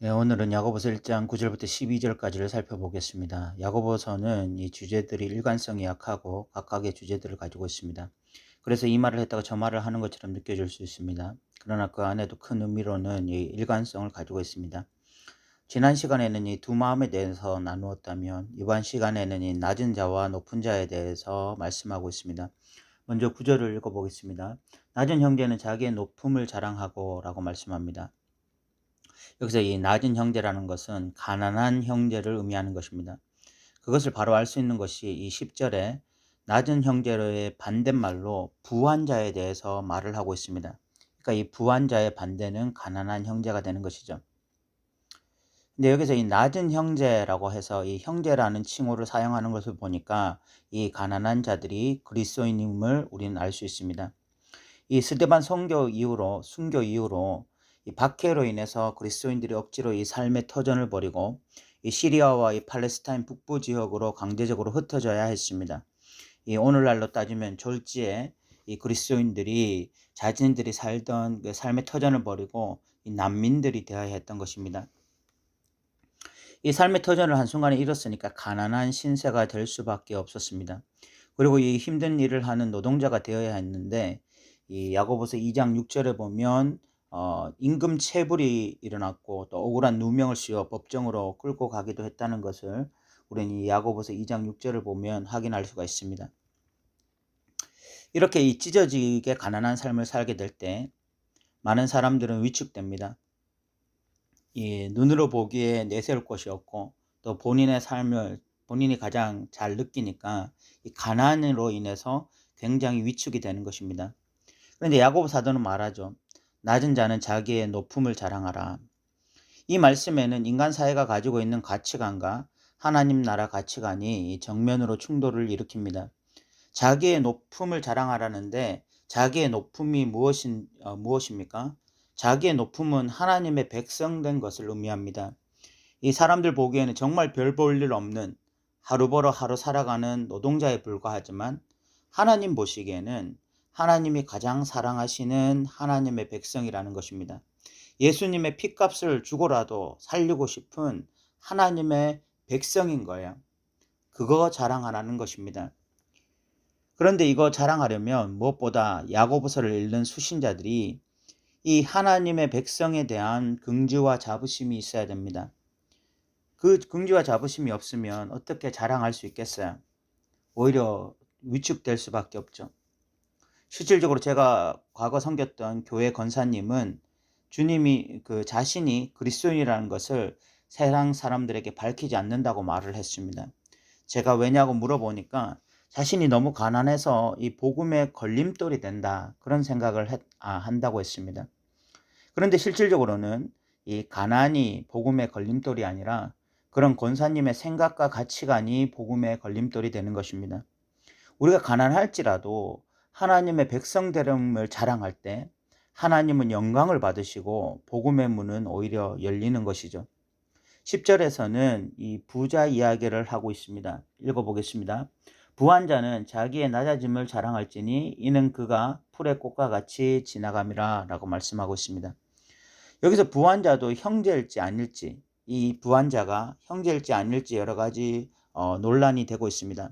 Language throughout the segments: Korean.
오늘은 야고보서 1장 9절부터 12절까지를 살펴보겠습니다. 야고보서는 이 주제들이 일관성이 약하고 각각의 주제들을 가지고 있습니다. 그래서 이 말을 했다가 저 말을 하는 것처럼 느껴질 수 있습니다. 그러나 그 안에도 큰 의미로는 이 일관성을 가지고 있습니다. 지난 시간에는 이 두 마음에 대해서 나누었다면 이번 시간에는 이 낮은 자와 높은 자에 대해서 말씀하고 있습니다. 먼저 9절을 읽어보겠습니다. 낮은 형제는 자기의 높음을 자랑하고 라고 말씀합니다. 여기서 이 낮은 형제라는 것은 가난한 형제를 의미하는 것입니다. 그것을 바로 알 수 있는 것이 이 10절에 낮은 형제의 반대말로 부한 자에 대해서 말을 하고 있습니다. 그러니까 이 부한 자의 반대는 가난한 형제가 되는 것이죠. 근데 여기서 이 낮은 형제라고 해서 이 형제라는 칭호를 사용하는 것을 보니까 이 가난한 자들이 그리스도인임을 우리는 알 수 있습니다. 이 스데반 순교 이후로 이 박해로 인해서 그리스도인들이 억지로 이 삶의 터전을 벌이고 이 시리아와 이 팔레스타인 북부 지역으로 강제적으로 흩어져야 했습니다. 이 오늘날로 따지면 졸지에 이 그리스도인들이 자신들이 살던 그 삶의 터전을 벌이고 이 난민들이 되어야 했던 것입니다. 이 삶의 터전을 한순간에 잃었으니까 가난한 신세가 될 수밖에 없었습니다. 그리고 이 힘든 일을 하는 노동자가 되어야 했는데 이 야고보서 2장 6절에 보면 임금 체불이 일어났고 또 억울한 누명을 씌워 법정으로 끌고 가기도 했다는 것을 우리는 이 야고보서 2장 6절을 보면 확인할 수가 있습니다. 이렇게 이 찢어지게 가난한 삶을 살게 될 때 많은 사람들은 위축됩니다. 이 눈으로 보기에 내세울 곳이 없고 또 본인의 삶을 본인이 가장 잘 느끼니까 이 가난으로 인해서 굉장히 위축이 되는 것입니다. 그런데 야고보 사도는 말하죠. 낮은 자는 자기의 높음을 자랑하라. 이 말씀에는 인간 사회가 가지고 있는 가치관과 하나님 나라 가치관이 정면으로 충돌을 일으킵니다. 자기의 높음을 자랑하라는데 자기의 높음이 무엇입니까? 자기의 높음은 하나님의 백성된 것을 의미합니다. 이 사람들 보기에는 정말 별 볼 일 없는 하루 벌어 하루 살아가는 노동자에 불과하지만 하나님 보시기에는 하나님이 가장 사랑하시는 하나님의 백성이라는 것입니다. 예수님의 핏값을 주고라도 살리고 싶은 하나님의 백성인 거예요. 그거 자랑하라는 것입니다. 그런데 이거 자랑하려면 무엇보다 야고보서를 읽는 수신자들이 이 하나님의 백성에 대한 긍지와 자부심이 있어야 됩니다. 그 긍지와 자부심이 없으면 어떻게 자랑할 수 있겠어요? 오히려 위축될 수밖에 없죠. 실질적으로 제가 과거 섬겼던 교회 권사님은 주님이 자신이 그리스도인이라는 것을 세상 사람들에게 밝히지 않는다고 말을 했습니다. 제가 왜냐고 물어보니까 자신이 너무 가난해서 이 복음의 걸림돌이 된다 그런 생각을 한다고 했습니다. 그런데 실질적으로는 이 가난이 복음의 걸림돌이 아니라 그런 권사님의 생각과 가치관이 복음의 걸림돌이 되는 것입니다. 우리가 가난할지라도 하나님의 백성 되림을 자랑할 때 하나님은 영광을 받으시고 복음의 문은 오히려 열리는 것이죠. 10절에서는 이 부자 이야기를 하고 있습니다. 읽어보겠습니다. 부한 자는 자기의 낮아짐을 자랑할지니 이는 그가 풀의 꽃과 같이 지나감이라 라고 말씀하고 있습니다. 여기서 부한 자도 형제일지 아닐지, 이 부한 자가 형제일지 아닐지 여러 가지 논란이 되고 있습니다.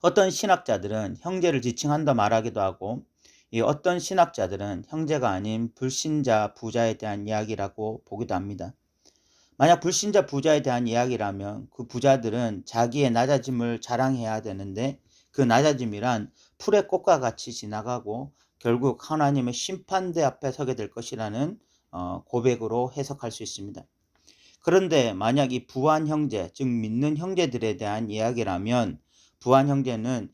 어떤 신학자들은 형제를 지칭한다 말하기도 하고 어떤 신학자들은 형제가 아닌 불신자 부자에 대한 이야기라고 보기도 합니다. 만약 불신자 부자에 대한 이야기라면 그 부자들은 자기의 낮아짐을 자랑해야 되는데 그 낮아짐이란 풀의 꽃과 같이 지나가고 결국 하나님의 심판대 앞에 서게 될 것이라는 고백으로 해석할 수 있습니다. 그런데 만약 이 부한 형제, 즉 믿는 형제들에 대한 이야기라면 부한 형제는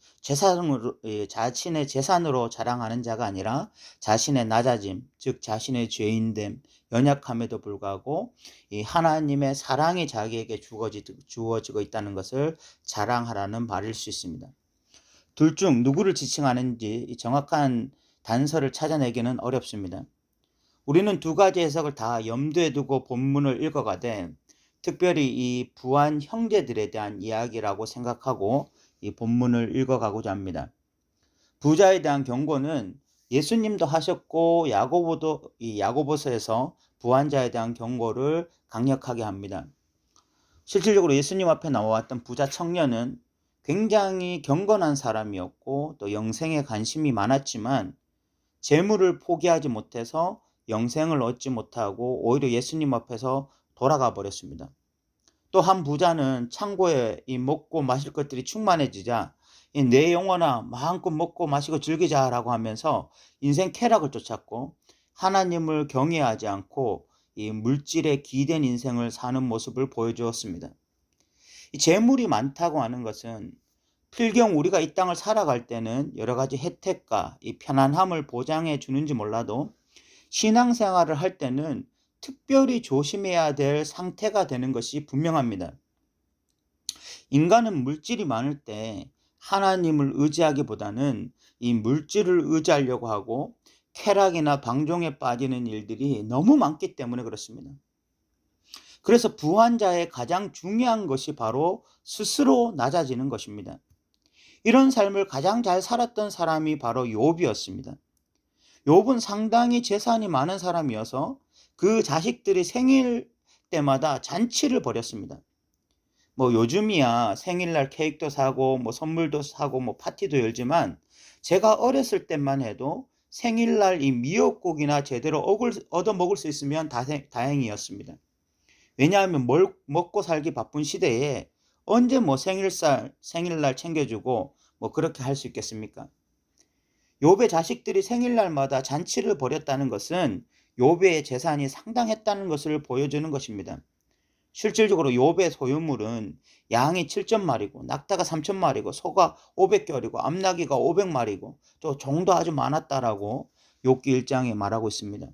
자신의 재산으로 자랑하는 자가 아니라 자신의 낮아짐, 즉 자신의 죄인됨, 연약함에도 불구하고 이 하나님의 사랑이 자기에게 주어지고 있다는 것을 자랑하라는 말일 수 있습니다. 둘 중 누구를 지칭하는지 정확한 단서를 찾아내기는 어렵습니다. 우리는 두 가지 해석을 다 염두에 두고 본문을 읽어가되 특별히 이 부한 형제들에 대한 이야기라고 생각하고 이 본문을 읽어가고자 합니다. 부자에 대한 경고는 예수님도 하셨고 야고보서에서 부한자에 대한 경고를 강력하게 합니다. 실질적으로 예수님 앞에 나와왔던 부자 청년은 굉장히 경건한 사람이었고 또 영생에 관심이 많았지만 재물을 포기하지 못해서 영생을 얻지 못하고 오히려 예수님 앞에서 돌아가 버렸습니다. 또 한 부자는 창고에 이 먹고 마실 것들이 충만해지자 내 영혼아 마음껏 먹고 마시고 즐기자라고 하면서 인생 쾌락을 쫓았고 하나님을 경외하지 않고 이 물질에 기댄 인생을 사는 모습을 보여주었습니다. 이 재물이 많다고 하는 것은 필경 우리가 이 땅을 살아갈 때는 여러 가지 혜택과 이 편안함을 보장해 주는지 몰라도 신앙생활을 할 때는 특별히 조심해야 될 상태가 되는 것이 분명합니다. 인간은 물질이 많을 때 하나님을 의지하기보다는 이 물질을 의지하려고 하고 쾌락이나 방종에 빠지는 일들이 너무 많기 때문에 그렇습니다. 그래서 부한자의 가장 중요한 것이 바로 스스로 낮아지는 것입니다. 이런 삶을 가장 잘 살았던 사람이 바로 욥이었습니다. 욥은 상당히 재산이 많은 사람이어서 그 자식들이 생일 때마다 잔치를 벌였습니다. 뭐 요즘이야 생일날 케이크도 사고 뭐 선물도 사고 뭐 파티도 열지만 제가 어렸을 때만 해도 생일날 이 미역국이나 제대로 얻어 먹을 수 있으면 다행이었습니다. 왜냐하면 먹고 살기 바쁜 시대에 언제 뭐 생일날 챙겨주고 뭐 그렇게 할 수 있겠습니까? 욥의 자식들이 생일날마다 잔치를 벌였다는 것은 욥의 재산이 상당했다는 것을 보여주는 것입니다. 실질적으로 욥의 소유물은 양이 7,000마리고 낙타가 3,000마리고 소가 500결이고 암나귀가 500마리고 또 종도 아주 많았다라고 욥기 1장에 말하고 있습니다.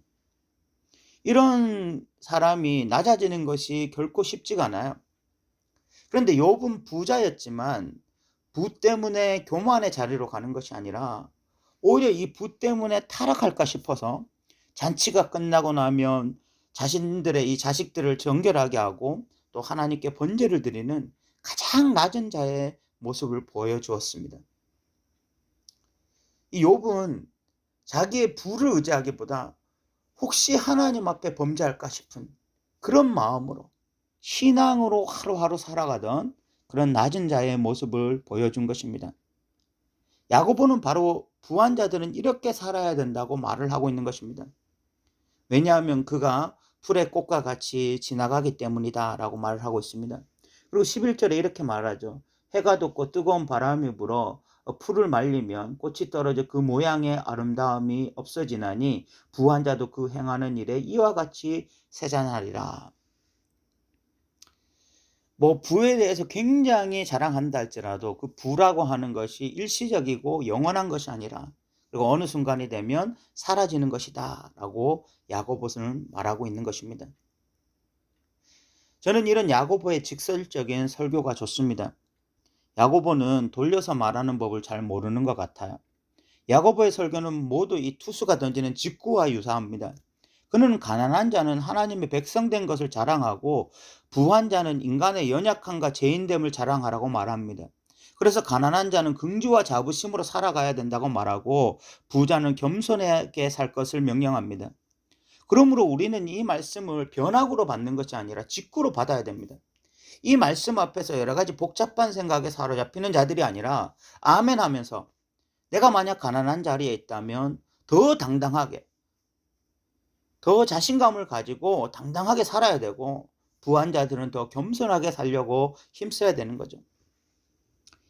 이런 사람이 낮아지는 것이 결코 쉽지가 않아요. 그런데 욥은 부자였지만 부 때문에 교만의 자리로 가는 것이 아니라 오히려 이 부 때문에 타락할까 싶어서 잔치가 끝나고 나면 자신들의 이 자식들을 정결하게 하고 또 하나님께 번제를 드리는 가장 낮은 자의 모습을 보여주었습니다. 이 욥은 자기의 부를 의지하기보다 혹시 하나님 앞에 범죄할까 싶은 그런 마음으로 신앙으로 하루하루 살아가던 그런 낮은 자의 모습을 보여준 것입니다. 야고보는 바로 부한자들은 이렇게 살아야 된다고 말을 하고 있는 것입니다. 왜냐하면 그가 풀의 꽃과 같이 지나가기 때문이다 라고 말을 하고 있습니다. 그리고 11절에 이렇게 말하죠. 해가 돋고 뜨거운 바람이 불어 풀을 말리면 꽃이 떨어져 그 모양의 아름다움이 없어지나니 부한자도 그 행하는 일에 이와 같이 세잔하리라. 뭐 부에 대해서 굉장히 자랑한다 할지라도 그 부라고 하는 것이 일시적이고 영원한 것이 아니라 그리고 어느 순간이 되면 사라지는 것이다 라고 야고보서는 말하고 있는 것입니다. 저는 이런 야고보의 직설적인 설교가 좋습니다. 야고보는 돌려서 말하는 법을 잘 모르는 것 같아요. 야고보의 설교는 모두 이 투수가 던지는 직구와 유사합니다. 그는 가난한 자는 하나님의 백성된 것을 자랑하고 부한 자는 인간의 연약함과 죄인됨을 자랑하라고 말합니다. 그래서 가난한 자는 긍지와 자부심으로 살아가야 된다고 말하고 부자는 겸손하게 살 것을 명령합니다. 그러므로 우리는 이 말씀을 변학으로 받는 것이 아니라 직구로 받아야 됩니다. 이 말씀 앞에서 여러 가지 복잡한 생각에 사로잡히는 자들이 아니라 아멘 하면서 내가 만약 가난한 자리에 있다면 더 당당하게 더 자신감을 가지고 당당하게 살아야 되고 부한 자들은 더 겸손하게 살려고 힘써야 되는 거죠.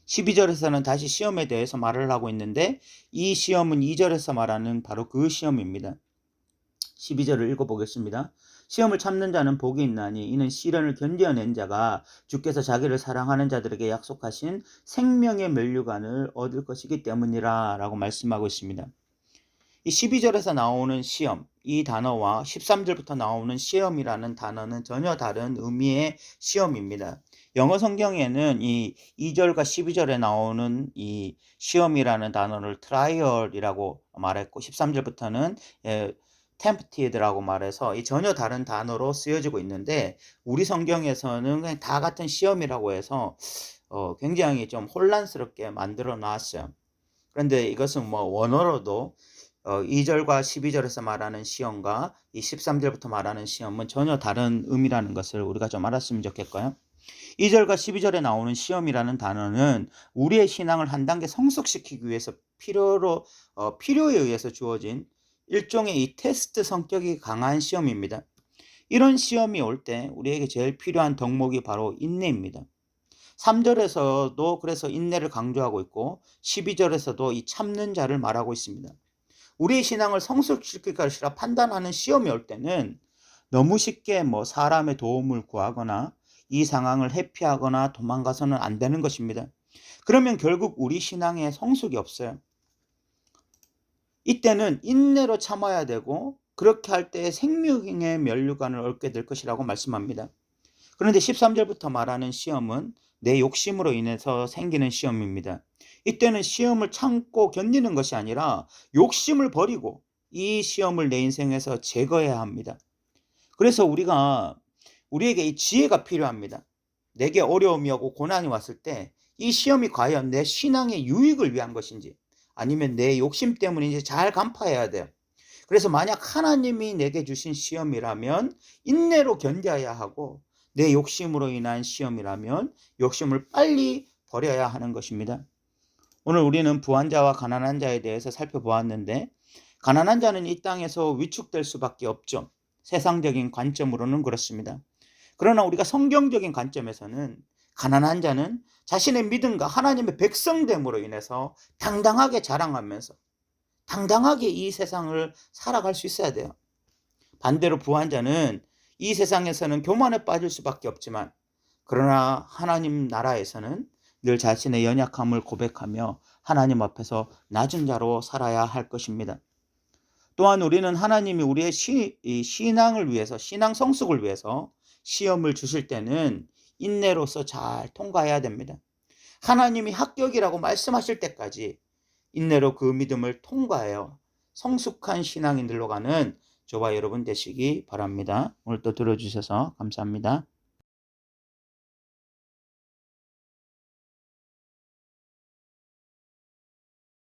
12절에서는 다시 시험에 대해서 말을 하고 있는데 이 시험은 2절에서 말하는 바로 그 시험입니다. 12절을 읽어보겠습니다. 시험을 참는 자는 복이 있나니 이는 시련을 견뎌낸 자가 주께서 자기를 사랑하는 자들에게 약속하신 생명의 면류관을 얻을 것이기 때문이라 라고 말씀하고 있습니다. 이 12절에서 나오는 시험, 이 단어와 13절부터 나오는 시험이라는 단어는 전혀 다른 의미의 시험입니다. 영어 성경에는 이 2절과 12절에 나오는 이 시험이라는 단어를 트라이얼이라고 말했고 13절부터는 tempted라고 말해서 이 전혀 다른 단어로 쓰여지고 있는데 우리 성경에서는 그냥 다 같은 시험이라고 해서 굉장히 좀 혼란스럽게 만들어 놨어요. 그런데 이것은 뭐 원어로도 2절과 12절에서 말하는 시험과 이 13절부터 말하는 시험은 전혀 다른 의미라는 것을 우리가 좀 알았으면 좋겠고요. 2절과 12절에 나오는 시험이라는 단어는 우리의 신앙을 한 단계 성숙시키기 위해서 필요에 의해서 주어진 일종의 이 테스트 성격이 강한 시험입니다. 이런 시험이 올 때 우리에게 제일 필요한 덕목이 바로 인내입니다. 3절에서도 그래서 인내를 강조하고 있고 12절에서도 이 참는 자를 말하고 있습니다. 우리의 신앙을 성숙시킬 것이라 판단하는 시험이 올 때는 너무 쉽게 사람의 도움을 구하거나 이 상황을 회피하거나 도망가서는 안 되는 것입니다. 그러면 결국 우리 신앙에 성숙이 없어요. 이때는 인내로 참아야 되고 그렇게 할 때 생명의 면류관을 얻게 될 것이라고 말씀합니다. 그런데 13절부터 말하는 시험은 내 욕심으로 인해서 생기는 시험입니다. 이때는 시험을 참고 견디는 것이 아니라 욕심을 버리고 이 시험을 내 인생에서 제거해야 합니다. 그래서 우리에게 이 지혜가 필요합니다. 내게 어려움이 오고 고난이 왔을 때 이 시험이 과연 내 신앙의 유익을 위한 것인지 아니면 내 욕심 때문인지 잘 간파해야 돼요. 그래서 만약 하나님이 내게 주신 시험이라면 인내로 견뎌야 하고 내 욕심으로 인한 시험이라면 욕심을 빨리 버려야 하는 것입니다. 오늘 우리는 부한 자와 가난한 자에 대해서 살펴보았는데 가난한 자는 이 땅에서 위축될 수밖에 없죠. 세상적인 관점으로는 그렇습니다. 그러나 우리가 성경적인 관점에서는 가난한 자는 자신의 믿음과 하나님의 백성됨으로 인해서 당당하게 자랑하면서 당당하게 이 세상을 살아갈 수 있어야 돼요. 반대로 부한 자는 이 세상에서는 교만에 빠질 수밖에 없지만 그러나 하나님 나라에서는 늘 자신의 연약함을 고백하며 하나님 앞에서 낮은 자로 살아야 할 것입니다. 또한 우리는 하나님이 우리의 신앙을 위해서 신앙 성숙을 위해서 시험을 주실 때는 인내로서 잘 통과해야 됩니다. 하나님이 합격이라고 말씀하실 때까지 인내로 그 믿음을 통과해요. 성숙한 신앙인들로 가는 저와 여러분 되시기 바랍니다. 오늘 또 들어주셔서 감사합니다.